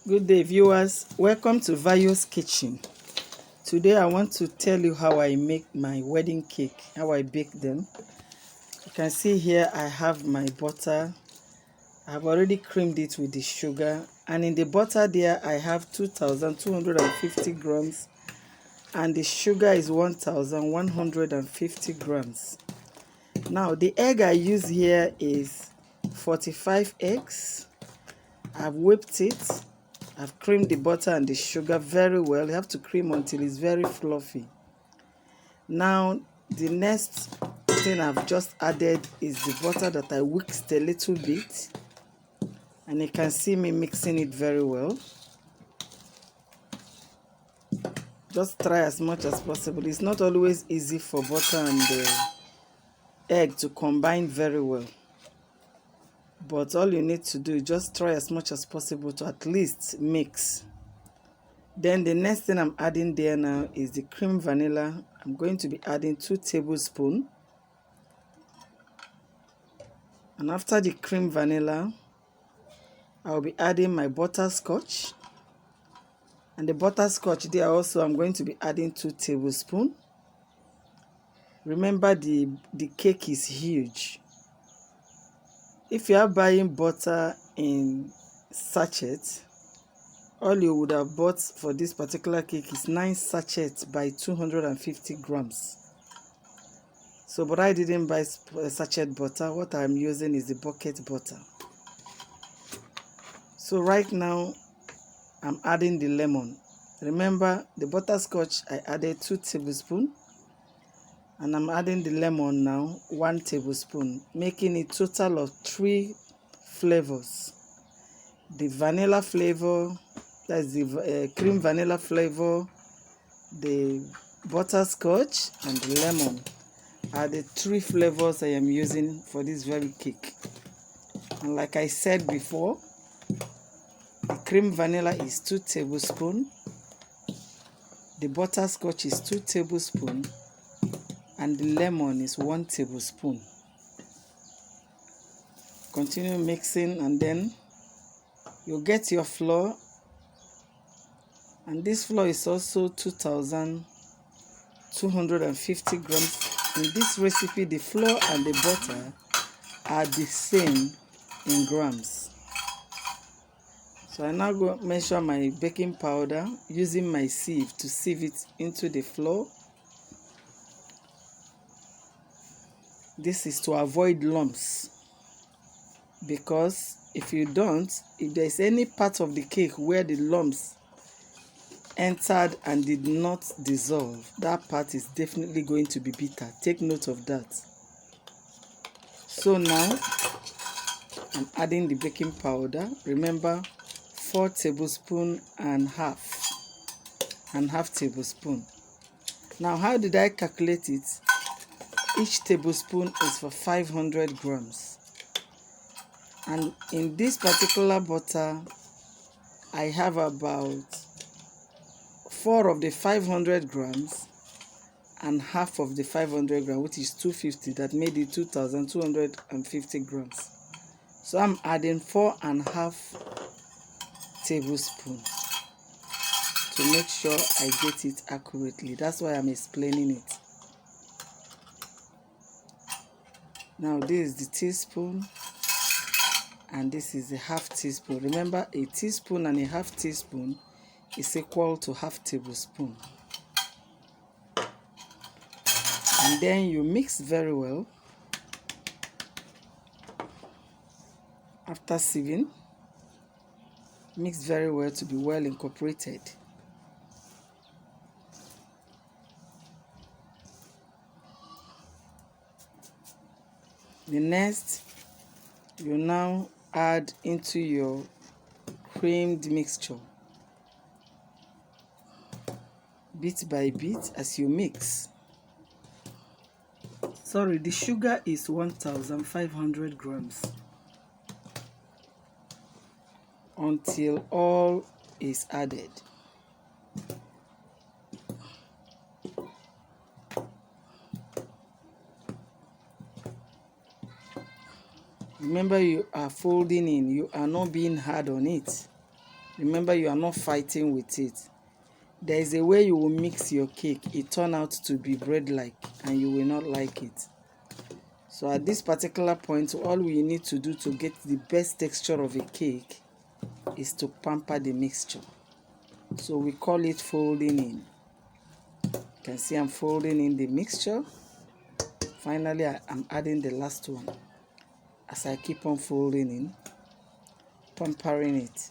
Good day, viewers. Welcome to Vayo's Kitchen. Today I want to tell you how I make my wedding cake, how I bake them. You can see here I have my butter. I've already creamed it with the sugar, and in the butter there I have 2,250 grams, and the sugar is 1,150 grams. Now the egg I use here is 45 eggs. I've whipped it. I've creamed the butter and the sugar very well. You have to cream until it's very fluffy. Now, the next thing I've just added is the butter that I whisked a little bit. And you can see me mixing it very well. Just try as much as possible. It's not always easy for butter and the egg to combine very well. But all you need to do is just try as much as possible to at least mix. Then the next thing I'm adding there now is the cream vanilla. I'm going to be adding 2 tablespoons. And after the cream vanilla, I'll be adding my butterscotch. And the butterscotch there also, I'm going to be adding 2 tablespoons. Remember, the cake is huge. If you are buying butter in sachets, all you would have bought for this particular cake is 9 sachets by 250 grams. So, but I didn't buy sachet butter. What I'm using is the bucket butter. So right now, I'm adding the lemon. Remember, the butterscotch, I added 2 tablespoons. And I'm adding the lemon now, 1 tablespoon, making a total of 3 flavors. The vanilla flavor, that's the cream vanilla flavor, the butterscotch, and the lemon are the 3 flavors I am using for this very cake. And like I said before, the cream vanilla is 2 tablespoons, the butterscotch is 2 tablespoons, and the lemon is 1 tablespoon. Continue mixing, and then you'll get your flour. And this flour is also 2,250 grams. In this recipe, the flour and the butter are the same in grams. So I now go measure my baking powder using my sieve to sieve it into the flour. This is to avoid lumps, because if you don't, if there's any part of the cake where the lumps entered and did not dissolve, that part is definitely going to be bitter. Take note of that. So now I'm adding the baking powder. Remember, 4 tablespoons and half tablespoon. Now, how did I calculate it? Each tablespoon is for 500 grams. And in this particular butter, I have about 4 of the 500 grams and half of the 500 grams, which is 250. That made it 2,250 grams. So I'm adding 4.5 tablespoons to make sure I get it accurately. That's why I'm explaining it. Now this is the teaspoon, and this is a half teaspoon. Remember, a teaspoon and a half teaspoon is equal to half tablespoon. And then you mix very well. After sieving, mix very well to be well incorporated. The next, you now add into your creamed mixture, bit by bit as you mix. Sorry, the sugar is 1,500 grams until all is added. Remember, you are folding in, you are not being hard on it. Remember, you are not fighting with it. There is a way you will mix your cake. It turn out to be bread-like and you will not like it. So at this particular point, all we need to do to get the best texture of a cake is to pamper the mixture. So we call it folding in. You can see I'm folding in the mixture. Finally, I'm adding the last one. As I keep on folding in, pampering it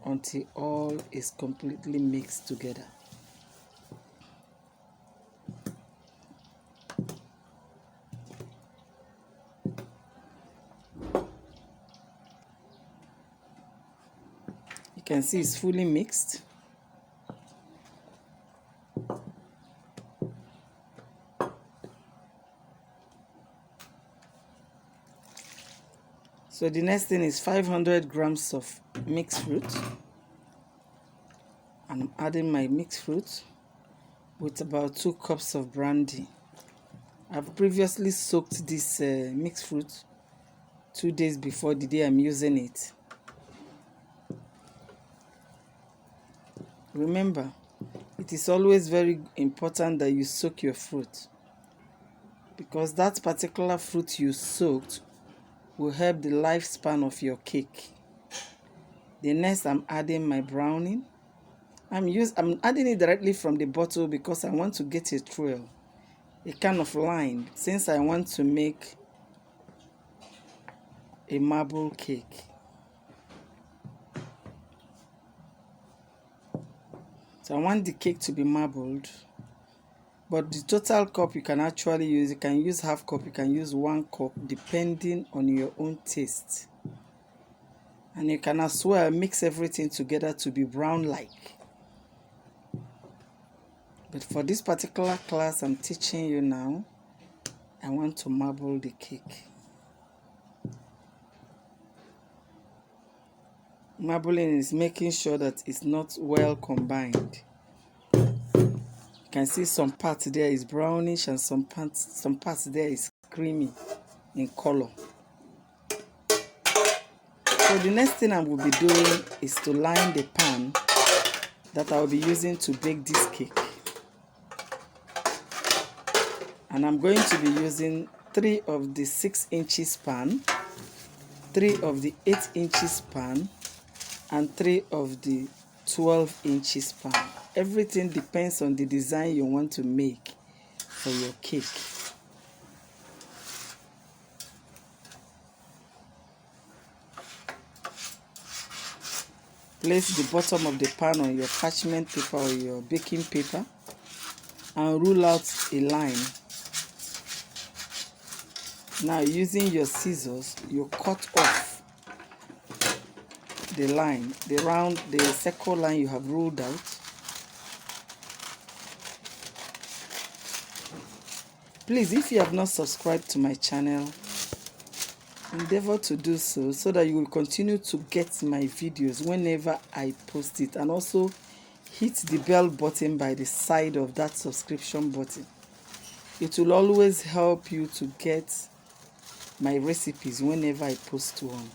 until all is completely mixed together. You can see it's fully mixed. So the next thing is 500 grams of mixed fruit. And I'm adding my mixed fruit with about 2 cups of brandy. I've previously soaked this mixed fruit 2 days before the day I'm using it. Remember, it is always very important that you soak your fruit, because that particular fruit you soaked will help the lifespan of your cake. The next, I'm adding my browning. I'm adding it directly from the bottle because I want to get a trail, a kind of line, since I want to make a marble cake. So I want the cake to be marbled, but the total cup you can actually use, you can use half cup, you can use 1 cup, depending on your own taste. And you can as well mix everything together to be brown-like. But for this particular class I'm teaching you now, I want to marble the cake. Marbling is making sure that it's not well combined. You can see some parts there is brownish and some parts there is creamy in color. So the next thing I will be doing is to line the pan that I will be using to bake this cake. And I'm going to be using 3 of the 6 inches pan, 3 of the 8 inches pan, and 3 of the 12 inches pan. Everything depends on the design you want to make for your cake. Place the bottom of the pan on your parchment paper or your baking paper and rule out a line. Now, using your scissors, you cut off the line, the circle line you have ruled out. Please, if you have not subscribed to my channel, endeavor to do so that you will continue to get my videos whenever I post it, and also hit the bell button by the side of that subscription button. It will always help you to get my recipes whenever I post one.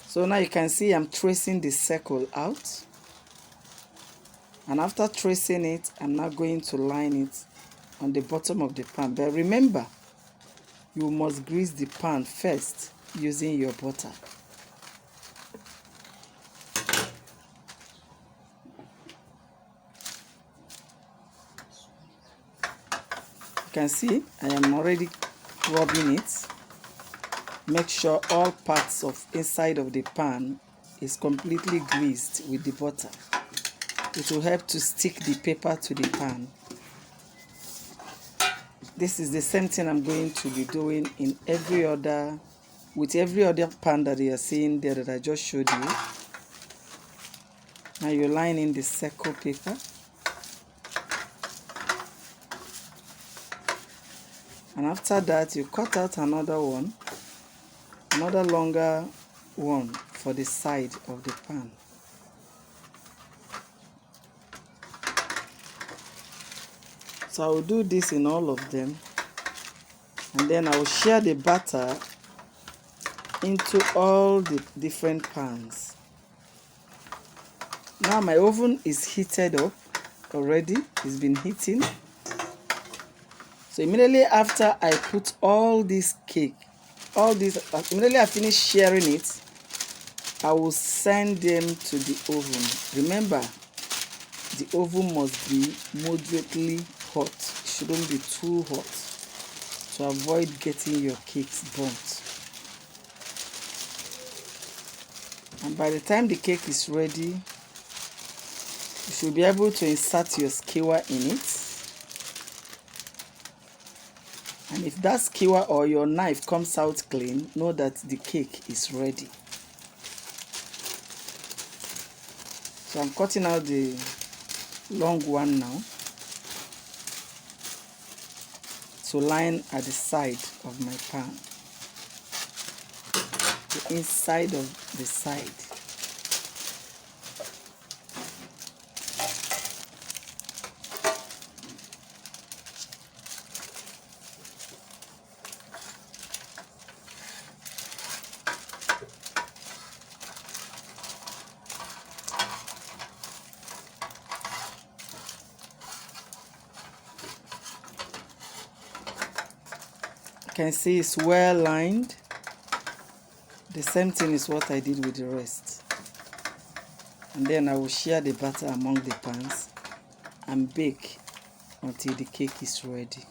So now you can see I'm tracing the circle out, and after tracing it, I'm now going to line it on the bottom of the pan. But remember, you must grease the pan first using your butter. You can see I am already rubbing it. Make sure all parts of inside of the pan is completely greased with the butter. It will help to stick the paper to the pan. This is the same thing I'm going to be doing with every other pan that you are seeing there that I just showed you. Now you line in the circle paper. And after that, you cut out another one, another longer one for the side of the pan. So I will do this in all of them, and then I will share the batter into all the different pans. Now my oven is heated up already. It's been heating. So immediately after I put all this cake, immediately I finish sharing it, I will send them to the oven. Remember, the oven must be moderately hot. It shouldn't be too hot to avoid getting your cakes burnt. And by the time the cake is ready, you should be able to insert your skewer in it. And if that skewer or your knife comes out clean, know that the cake is ready. So I'm cutting out the long one now to line at the side of my pan, the inside of the side. You can see it's well lined. The same thing is what I did with the rest. And then I will share the batter among the pans and bake until the cake is ready.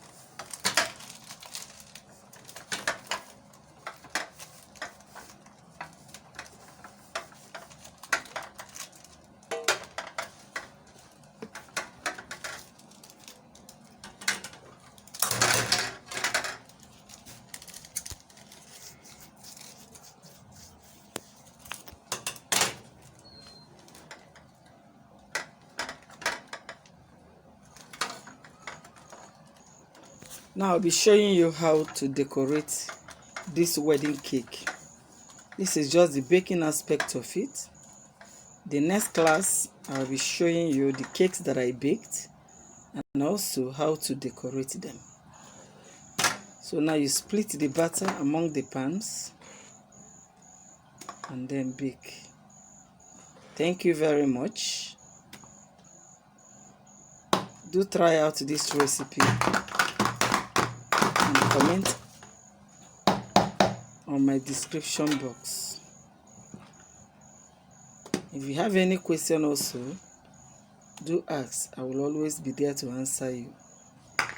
Now I'll be showing you how to decorate this wedding cake. This is just the baking aspect of it. The next class, I'll be showing you the cakes that I baked and also how to decorate them. So now you split the batter among the pans and then bake. Thank you very much. Do try out this recipe and comment on my description box. If you have any question also, do ask. I will always be there to answer you.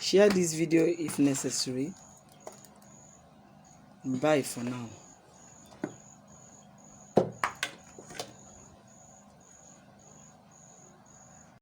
Share this video if necessary. Bye for now.